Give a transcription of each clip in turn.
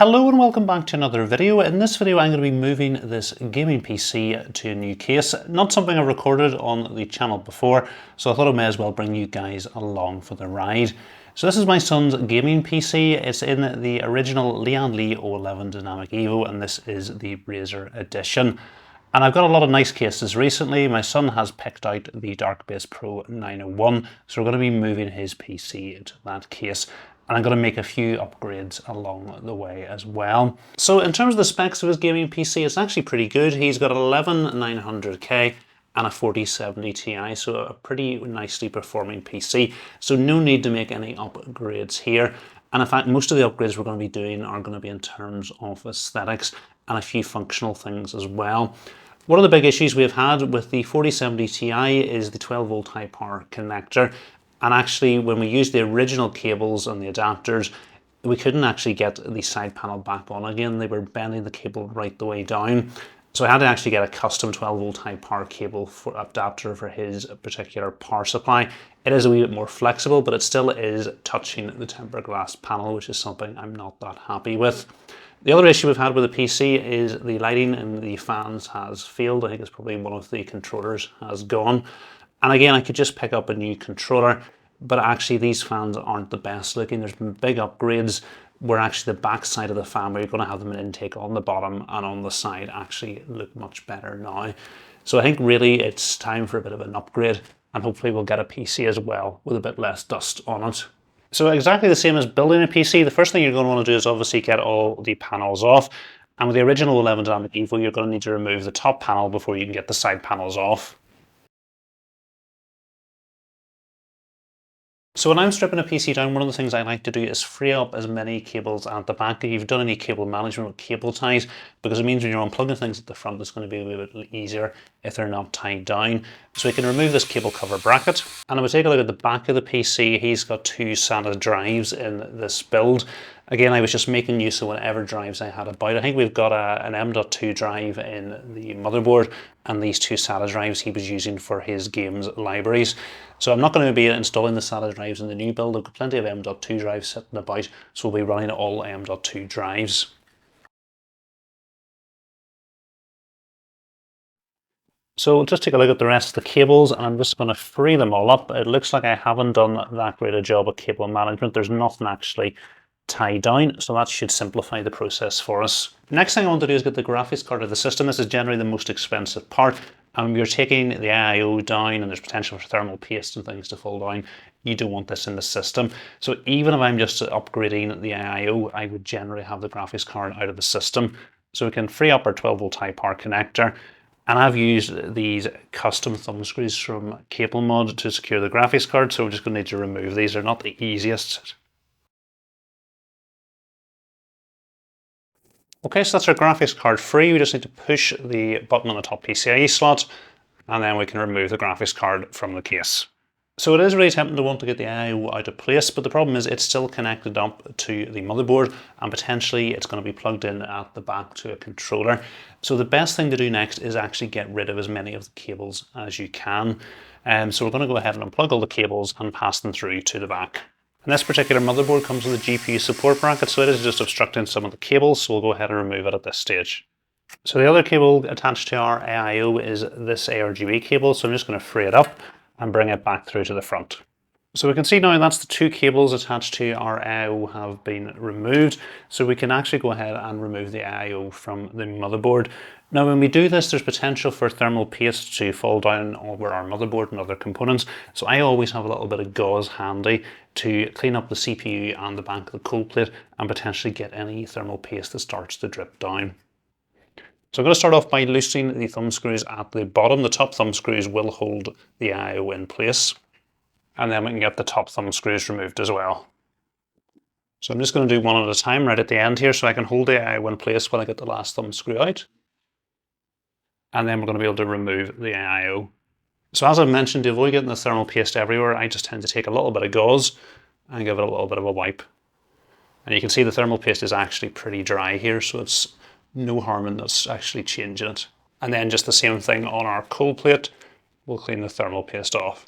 Hello and welcome back to another video. In this video I'm going to be moving this gaming PC to a new case. Not something I've recorded on the channel before, so I thought I may as well bring you guys along for the ride. So this is my son's gaming PC. It's in the original Lian Li O11 Dynamic Evo, and this is the Razer edition. And I've got a lot of nice cases recently. My son has picked out the Dark Pro 901, so we're going to be moving his PC to that case. And I'm going to make a few upgrades along the way as well. So in terms of the specs of his gaming PC, it's actually pretty good. He's got 11900K and a 4070 Ti, so a pretty nicely performing PC. So no need to make any upgrades here. And in fact, most of the upgrades we're going to be doing are going to be in terms of aesthetics and a few functional things as well. One of the big issues we've had with the 4070 Ti is the 12 volt high power connector. And actually, when we used the original cables and the adapters, we couldn't actually get the side panel back on again. They were bending the cable right the way down. So I had to actually get a custom 12 volt high power cable for adapter for his particular power supply. It is a wee bit more flexible, but it still is touching the tempered glass panel, which is something I'm not that happy with. The other issue we've had with the PC is the lighting in the fans has failed. I think it's probably one of the controllers has gone. And again, I could just pick up a new controller, but actually these fans aren't the best looking. There's been big upgrades where actually the back side of the fan, where you're going to have them an intake on the bottom and on the side, actually look much better now. So I think really it's time for a bit of an upgrade, and hopefully we'll get a PC as well with a bit less dust on it. So exactly the same as building a PC, the first thing you're going to want to do is obviously get all the panels off. And with the original 11 Dynamic Evo, you're going to need to remove the top panel before you can get the side panels off. So when I'm stripping a PC down, one of the things I like to do is free up as many cables at the back. If you've done any cable management with cable ties, because it means when you're unplugging things at the front, it's going to be a little bit easier if they're not tied down. So we can remove this cable cover bracket. And if we take a look at the back of the PC, he's got two SATA drives in this build. Again, I was just making use of whatever drives I had about. I think we've got an M.2 drive in the motherboard, and these two SATA drives he was using for his games libraries. So I'm not going to be installing the SATA drives in the new build. I've got plenty of M.2 drives sitting about, so we'll be running all M.2 drives. So we'll just take a look at the rest of the cables, and I'm just going to free them all up. It looks like I haven't done that great a job of cable management. There's nothing actually tied down, so that should simplify the process for us. Next thing I want to do is get the graphics card of the system. This is generally the most expensive part, and when you're taking the IO down and there's potential for thermal paste and things to fall down, you don't want this in the system. So even if I'm just upgrading the IO, I would generally have the graphics card out of the system. So we can free up our 12 volt high power connector, and I've used these custom thumb screws from Cable Mod to secure the graphics card, so we're just going to need to remove these. They're not the easiest. Okay, so that's our graphics card free. We just need to push the button on the top PCIe slot, and then we can remove the graphics card from the case. So it is really tempting to want to get the IO out of place, but the problem is it's still connected up to the motherboard, and potentially it's going to be plugged in at the back to a controller. So the best thing to do next is actually get rid of as many of the cables as you can. So we're going to go ahead and unplug all the cables and pass them through to the back. And this particular motherboard comes with a GPU support bracket, so it is just obstructing some of the cables, so we'll go ahead and remove it at this stage. So the other cable attached to our AIO is this ARGB cable, so I'm just going to free it up and bring it back through to the front. So we can see now that's the two cables attached to our AIO have been removed, so we can actually go ahead and remove the AIO from the motherboard. Now when we do this, there's potential for thermal paste to fall down over our motherboard and other components, so I always have a little bit of gauze handy to clean up the CPU and the back of the cold plate and potentially get any thermal paste that starts to drip down. So I'm going to start off by loosening the thumb screws at the bottom. The top thumb screws will hold the IO in place, and then we can get the top thumb screws removed as well. So I'm just going to do one at a time right at the end here so I can hold the IO in place while I get the last thumb screw out. And then we're going to be able to remove the IO. So as I mentioned, to avoid getting the thermal paste everywhere, I just tend to take a little bit of gauze and give it a little bit of a wipe. And you can see the thermal paste is actually pretty dry here, so it's no harm in us actually changing it. And then just the same thing on our cold plate, we'll clean the thermal paste off.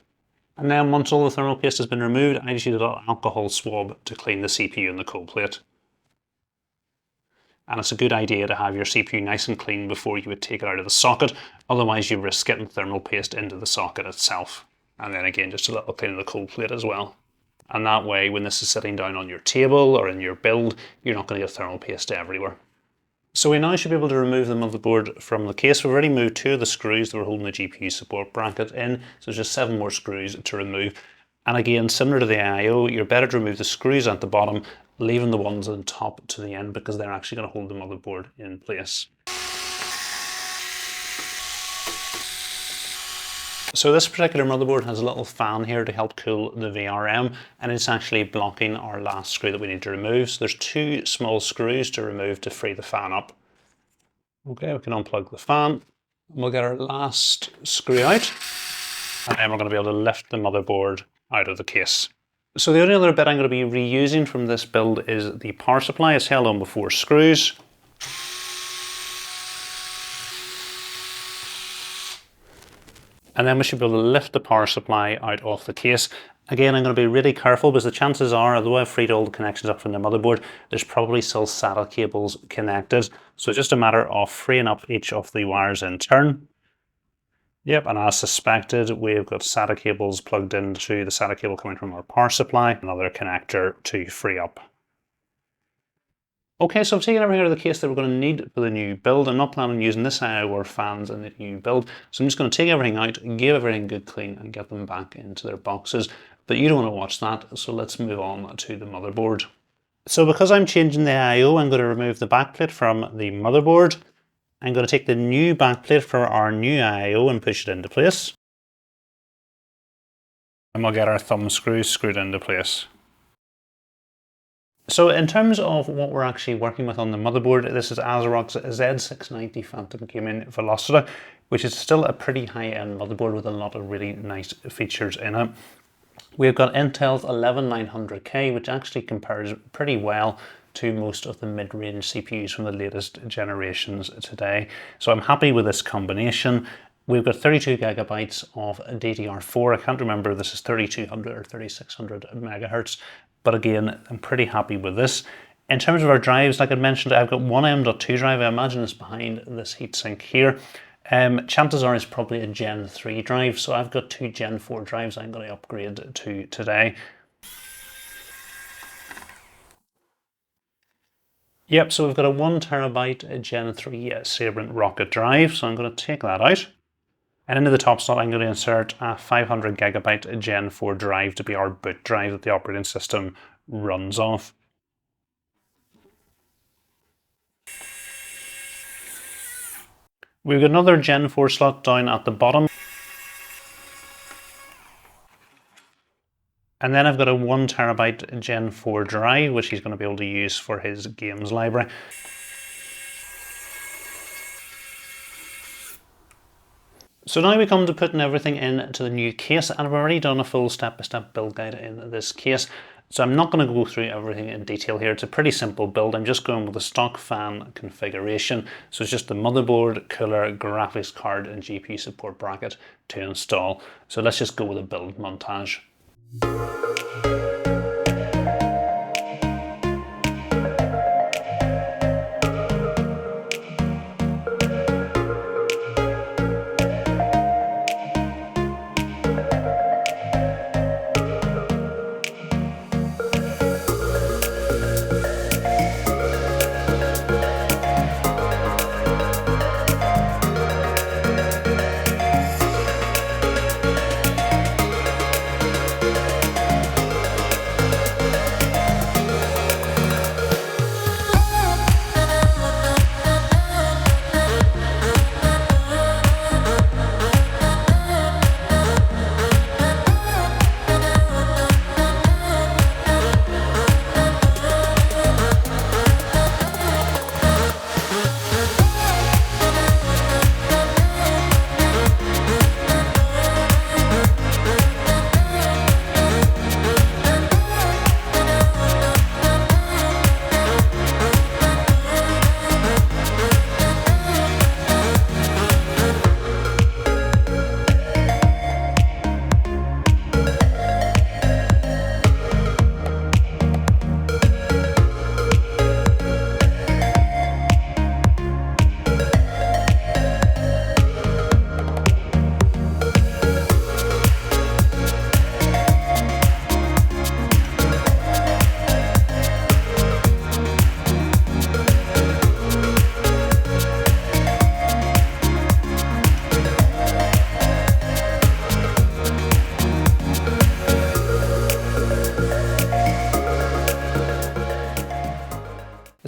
And then once all the thermal paste has been removed, I just use a little alcohol swab to clean the CPU and the cold plate. and it's a good idea to have your CPU nice and clean before you would take it out of the socket, otherwise you risk getting thermal paste into the socket itself. And then again, just a little clean of the cold plate as well. And that way, when this is sitting down on your table or in your build, you're not going to get thermal paste everywhere. So we now should be able to remove the motherboard from the case. We've already moved 2 of the screws that were holding the GPU support bracket in, so there's just 7 more screws to remove. And again, similar to the I/O, you're better to remove the screws at the bottom, leaving the ones on top to the end, because they're actually going to hold the motherboard in place. So this particular motherboard has a little fan here to help cool the VRM, and it's actually blocking our last screw that we need to remove. So there's 2 small screws to remove to free the fan up. Okay, we can unplug the fan. We'll get our last screw out, and then we're going to be able to lift the motherboard out of the case. So the only other bit I'm going to be reusing from this build is the power supply. It's held on with 4 screws. And then we should be able to lift the power supply out of the case. Again, I'm going to be really careful because the chances are, although I've freed all the connections up from the motherboard, there's probably still SATA cables connected. So it's just a matter of freeing up each of the wires in turn. Yep, and as suspected, we've got SATA cables plugged into the SATA cable coming from our power supply, another connector to free up. Okay, so I've taken everything out of the case that we're going to need for the new build. I'm not planning on using this I/O or fans in the new build, so I'm just going to take everything out, give everything a good clean, and get them back into their boxes. But you don't want to watch that, so let's move on to the motherboard. So because I'm changing the I/O, I'm going to remove the backplate from the motherboard. I'm going to take the new backplate for our new I/O and push it into place. And we'll get our thumb screws screwed into place. So in terms of what we're actually working with on the motherboard, this is ASRock's Z690 Phantom Gaming Velocity, which is still a pretty high-end motherboard with a lot of really nice features in it. We've got Intel's 11900K, which actually compares pretty well to most of the mid-range CPUs from the latest generations today. So I'm happy with this combination. We've got 32 gigabytes of DDR4. I can't remember if this is 3200 or 3600 megahertz, but again, I'm pretty happy with this. In terms of our drives, like I mentioned, I've got one M.2 drive. I imagine it's behind this heatsink here. Chances are it's probably a Gen 3 drive, so I've got 2 Gen 4 drives I'm going to upgrade to today. Yep, so we've got a 1 terabyte Gen 3 Sabrent Rocket drive, so I'm going to take that out. And into the top slot, I'm going to insert a 500 gigabyte Gen 4 drive to be our boot drive that the operating system runs off. We've got another Gen 4 slot down at the bottom. And then I've got a 1 terabyte Gen 4 drive, which he's going to be able to use for his games library. So now we come to putting everything into the new case, and I've already done a full step-by-step build guide in this case. So I'm not going to go through everything in detail here. It's a pretty simple build. I'm just going with the stock fan configuration. So it's just the motherboard, cooler, graphics card, and GPU support bracket to install. So let's just go with a build montage.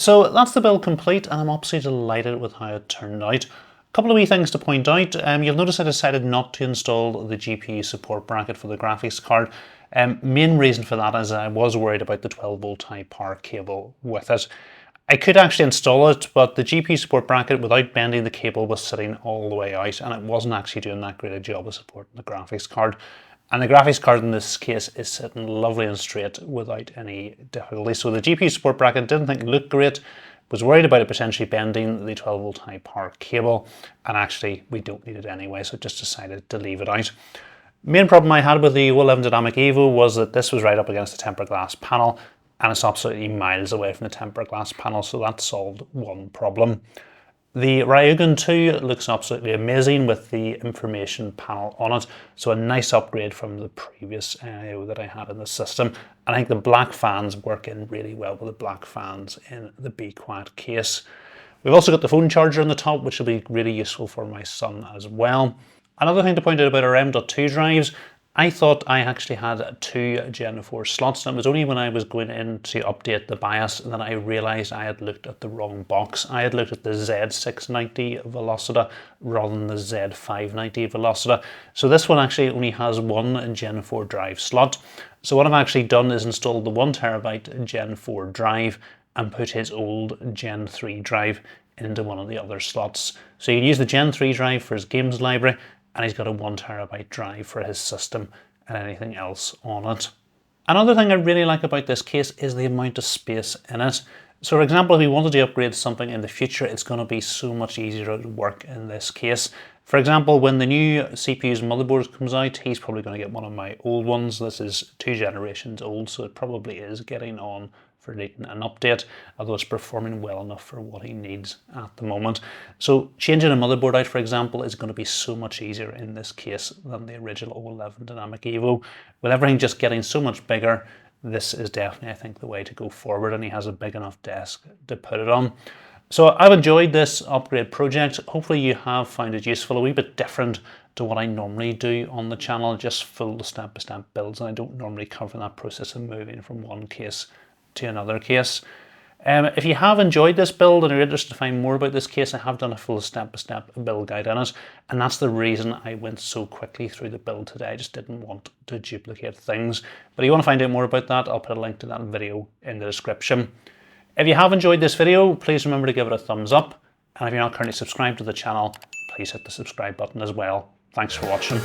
So that's the build complete, and I'm absolutely delighted with how it turned out. A couple of wee things to point out. You'll notice I decided not to install the GPU support bracket for the graphics card. Main reason for that is I was worried about the 12-volt high power cable with it. I could actually install it, but the GPU support bracket without bending the cable was sitting all the way out, and it wasn't actually doing that great a job of supporting the graphics card. And the graphics card in this case is sitting lovely and straight without any difficulty. So the GPU support bracket didn't think it looked great, was worried about it potentially bending the 12-volt high power cable, and actually we don't need it anyway, so just decided to leave it out. Main problem I had with the O11 Dynamic Evo was that this was right up against the tempered glass panel, and it's absolutely miles away from the tempered glass panel, so that solved one problem. The Ryugun 2 looks absolutely amazing with the information panel on it, so a nice upgrade from the previous NIO that I had in the system. And I think the black fans work in really well with the black fans in the Be Quiet case. We've also got the phone charger on the top, which will be really useful for my son as well. Another thing to point out about our M.2 drives, I thought I actually had 2 Gen 4 slots, and it was only when I was going in to update the BIOS that I realised I had looked at the wrong box. I had looked at the Z690 Velocita rather than the Z590 Velocita. So this one actually only has 1 Gen 4 drive slot. So what I've actually done is installed the 1TB Gen 4 drive and put his old Gen 3 drive into one of the other slots. So you can use the Gen 3 drive for his games library, and he's got a 1TB drive for his system and anything else on it. Another thing I really like about this case is the amount of space in it. So for example, if we wanted to upgrade something in the future, it's going to be so much easier to work in this case. For example, when the new CPU's motherboard comes out, he's probably going to get one of my old ones. This is 2 generations old, so it probably is getting on for needing an update, although it's performing well enough for what he needs at the moment. So changing a motherboard out, for example, is going to be so much easier in this case than the original O11 Dynamic Evo. With everything just getting so much bigger, this is definitely, I think, the way to go forward, and he has a big enough desk to put it on. So I've enjoyed this upgrade project. Hopefully you have found it useful, a wee bit different to what I normally do on the channel, just full step-by-step builds, and I don't normally cover that process of moving from one case to another case. If you have enjoyed this build and are interested to find more about this case, I have done a full step-by-step build guide on it, and that's the reason I went so quickly through the build today. I just didn't want to duplicate things. But if you want to find out more about that, I'll put a link to that video in the description. If you have enjoyed this video, please remember to give it a thumbs up, and if you're not currently subscribed to the channel, please hit the subscribe button as well. Thanks for watching.